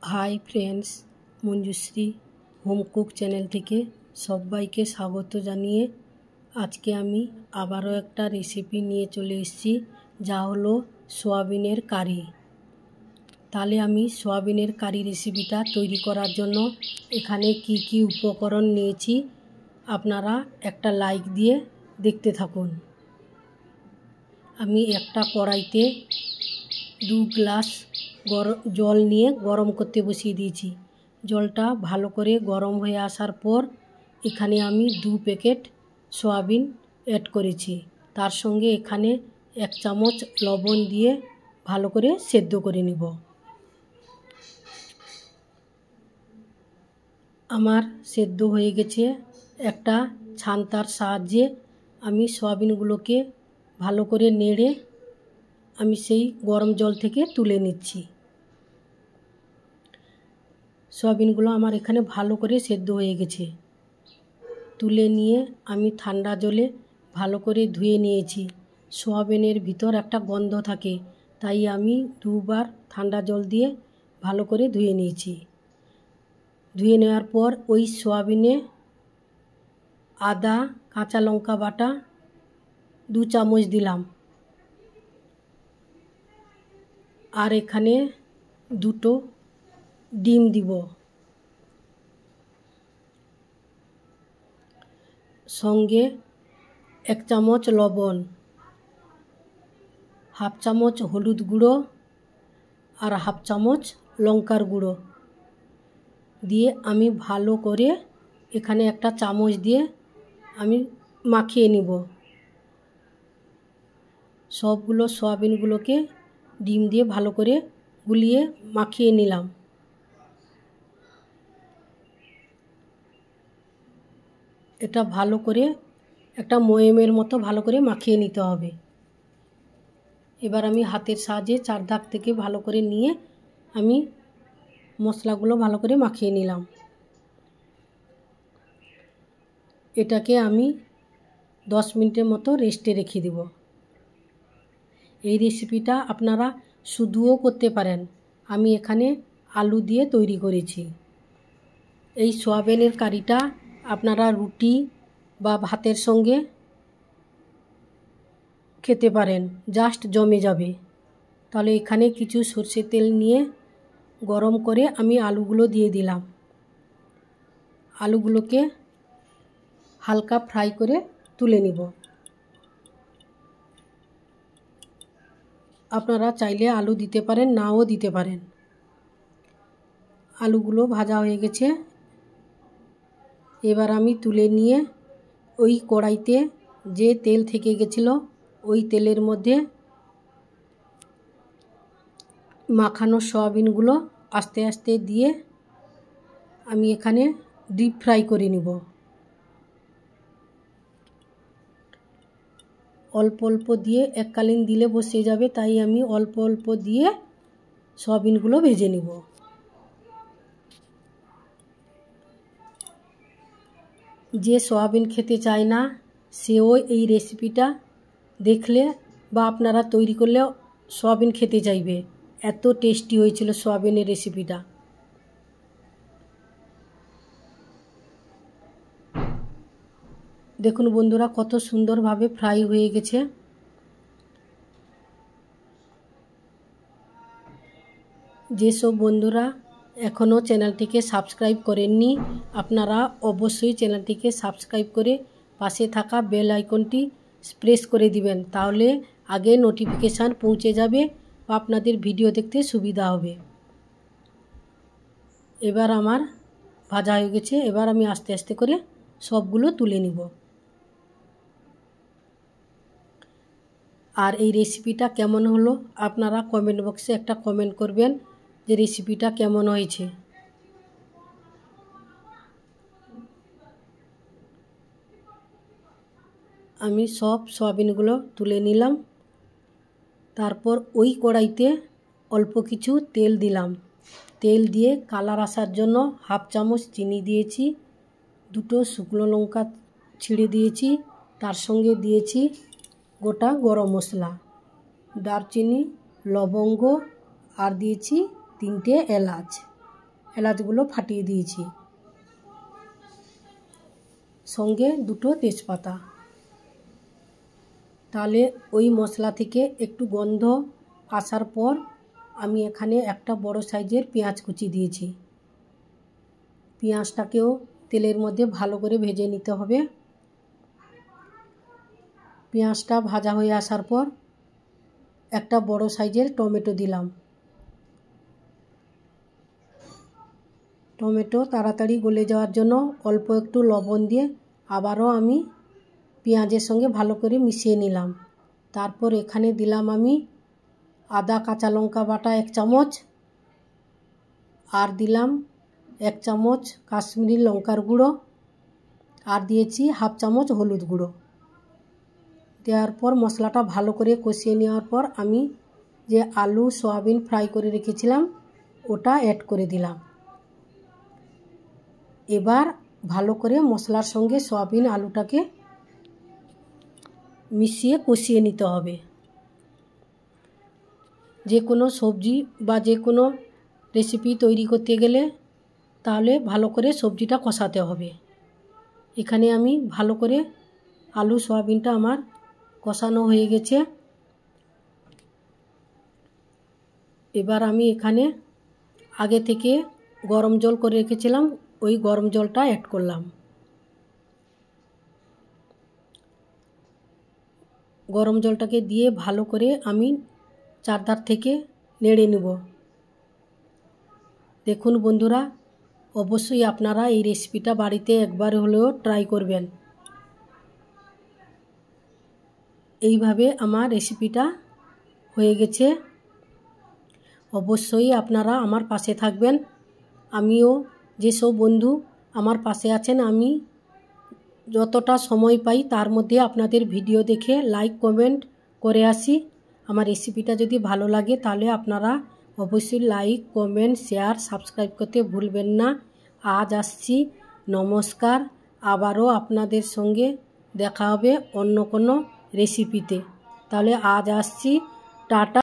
High friends Manjushree home cook channel थेके सबाइके स्वागत जानिए आज के आमी आबारो एकटा रेसिपि निये चले एसेछि जा हलो सोयाबिनेर कारी। ताहले आमी सोयाबिनेर कारी रेसिपिटा तैरी करार जोन्नो एखाने की उपकरण नियेछि आपनारा एकटा लाइक दिए देखते थाकुन। आमी एकटा कड़ाईते 2 ग्लास जल निये गरम करते बसिए दिएछि। जलटा भालो करे गरम हये आसार पर एखाने आमी 2 पैकेट सोयाबिन एड करेछि। तार संगे एखाने 1 चामच लवण दिए भालो करे सेদ্ধ करे निब। आमार सेদ্ধ हये गेछे। एकटा छान्तार साहाज्ये आमी सोयाबिनगुलोके भालो करे नेड़े आमी सेई गरम जल थेके तुले निচ্ছি। सोयाबिनगुलो आमार एखाने भालो करे सेদ্ধ हये गेछे। तुले निये आमी ठांडा जले भालो करे धुए निয়েছি। सोयाबिनेर भितर एकटा गन्ध थाके ताई आमी 2 बार ठांडा जल दिए भालो करे धुए निয়েছি। धुए नेওয়ার पर ओई सोयाबिने आदा काँचा लंका बाटा 2 चामच दिलाम और एखाने 2টো ডিম দিব। संगे 1 चामच लवण, हाफ चामच हलुद गुঁড়ো और हाफ चामच लंकार गुঁড়ো दिए आमी भालो करे एखाने एकटा चामच दिए आमी माखिए निब। सबगुलो सोयाबिनगुलोके डिम दिए भालो करे गुलिए माखिए निलाम। এটা ভালো করে একটা ময়েমের মতো ভালো করে মাখিয়ে নিতে হবে। এবার আমি হাতের সাহায্যে চারধার থেকে ভালো করে নিয়ে আমি মশলাগুলো ভালো করে মাখিয়ে নিলাম। এটাকে আমি 10 মিনিটের মতো রেস্টে রেখে দেব। এই রেসিপিটা আপনারা শুধুও করতে পারেন। আমি এখানে আলু দিয়ে তৈরি করেছি। এই সোয়াবিনের কারিটা আপনারা রুটি বা ভাতের সঙ্গে খেতে পারেন, জাস্ট জমে যাবে। তাহলে এখানে কিছু সরষের তেল নিয়ে গরম করে আমি আলুগুলো দিয়ে দিলাম। আলুগুলোকে হালকা ফ্রাই করে তুলে নিব। আপনারা চাইলে আলু দিতে পারেন, নাও দিতে পারেন। আলুগুলো ভাজা হয়ে গেছে। এবার আমি তুলে নিয়ে ওই কড়াইতে যে তেল থেকে গেছিল ওই তেলের মধ্যে মাখানো সয়াবিনগুলো আস্তে আস্তে দিয়ে আমি এখানে ডিপ ফ্রাই করে নিব। অল্প অল্প দিয়ে এককালীন দিলে বসে যাবে, তাই আমি অল্প অল্প দিয়ে সয়াবিনগুলো ভেজে নিব। যে সোয়াবিন খেতে চায় না সেও এই রেসিপিটা দেখলে বা আপনারা তৈরি করলে সোয়াবিন খেতে চাইবে। এত টেস্টি হয়েছিল সোয়াবিনের রেসিপিটা। দেখুন বন্ধুরা কত সুন্দরভাবে ফ্রাই হয়ে গেছে। যেসব বন্ধুরা এখনও চ্যানেলটিকে সাবস্ক্রাইব করেননি আপনারা অবশ্যই চ্যানেলটিকে সাবস্ক্রাইব করে পাশে থাকা বেল আইকনটি প্রেস করে দিবেন, তাহলে আগে নোটিফিকেশান পৌঁছে যাবে বা আপনাদের ভিডিও দেখতে সুবিধা হবে। এবার আমার ভাজা হয়ে গেছে। এবার আমি আস্তে আস্তে করে সবগুলো তুলে নিব। আর এই রেসিপিটা কেমন হলো আপনারা কমেন্ট বক্সে একটা কমেন্ট করবেন যে রেসিপিটা কেমন হয়েছে। আমি সব সয়াবিনগুলো তুলে নিলাম। তারপর ওই কড়াইতে অল্প কিছু তেল দিলাম। তেল দিয়ে কালার আসার জন্য হাফ চামচ চিনি দিয়েছি, 2টো শুকনো লঙ্কা ছিঁড়ে দিয়েছি, তার সঙ্গে দিয়েছি গোটা গরম মশলা, দারচিনি, লবঙ্গ আর দিয়েছি 3টে এলাচ। এলাচগুলো ফাটিয়ে দিয়েছি, সঙ্গে 2টো তেজপাতা। তাহলে ওই মশলা থেকে একটু গন্ধ আসার পর আমি এখানে একটা বড় সাইজের পেঁয়াজ কুচি দিয়েছি। পেঁয়াজটাকেও তেলের মধ্যে ভালো করে ভেজে নিতে হবে। পেঁয়াজটা ভাজা হয়ে আসার পর একটা বড় সাইজের টমেটো দিলাম। টমেটো তাড়াতাড়ি গলে যাওয়ার জন্য অল্প একটু লবণ দিয়ে আবারও আমি পেঁয়াজের সঙ্গে ভালো করে মিশিয়ে নিলাম। তারপর এখানে দিলাম আমি আদা কাঁচা লঙ্কা বাটা 1 চামচ, আর দিলাম 1 চামচ কাশ্মীরি লঙ্কার গুঁড়ো, আর দিয়েছি 1/2 চামচ হলুদ গুঁড়ো। দেওয়ার পর মশলাটা ভালো করে কষিয়ে নেওয়ার পর আমি যে আলু সয়াবিন ফ্রাই করে রেখেছিলাম ওটা অ্যাড করে দিলাম। এবার ভালো করে মশলার সঙ্গে সয়াবিন আলুটাকে মিশিয়ে কষিয়ে নিতে হবে। যে কোনো সবজি বা যে কোনো রেসিপি তৈরি করতে গেলে তাহলে ভালো করে সবজিটা কষাতে হবে। এখানে আমি ভালো করে আলু সয়াবিনটা আমার কষানো হয়ে গেছে। এবার আমি এখানে আগে থেকে গরম জল করে রেখেছিলাম, ওই গরম জলটা অ্যাড করলাম। গরম জলটাকে দিয়ে ভালো করে আমি চারধার থেকে নেড়ে নেব। দেখুন বন্ধুরা, অবশ্যই আপনারা এই রেসিপিটা বাড়িতে একবার হলেও ট্রাই করবেন। এইভাবে আমার রেসিপিটা হয়ে গেছে। অবশ্যই আপনারা আমার পাশে থাকবেন। আমিও যেসব বন্ধু আমার পাশে আছেন, আমি যতটা সময় পাই তার মধ্যে আপনাদের ভিডিও দেখে লাইক কমেন্ট করে আসি। আমার রেসিপিটা যদি ভালো লাগে তাহলে আপনারা অবশ্যই লাইক কমেন্ট শেয়ার সাবস্ক্রাইব করতে ভুলবেন না। আজ আসছি, নমস্কার। আবারও আপনাদের সঙ্গে দেখা হবে অন্য কোনো রেসিপিতে। তাহলে আজ আসছি, টাটা।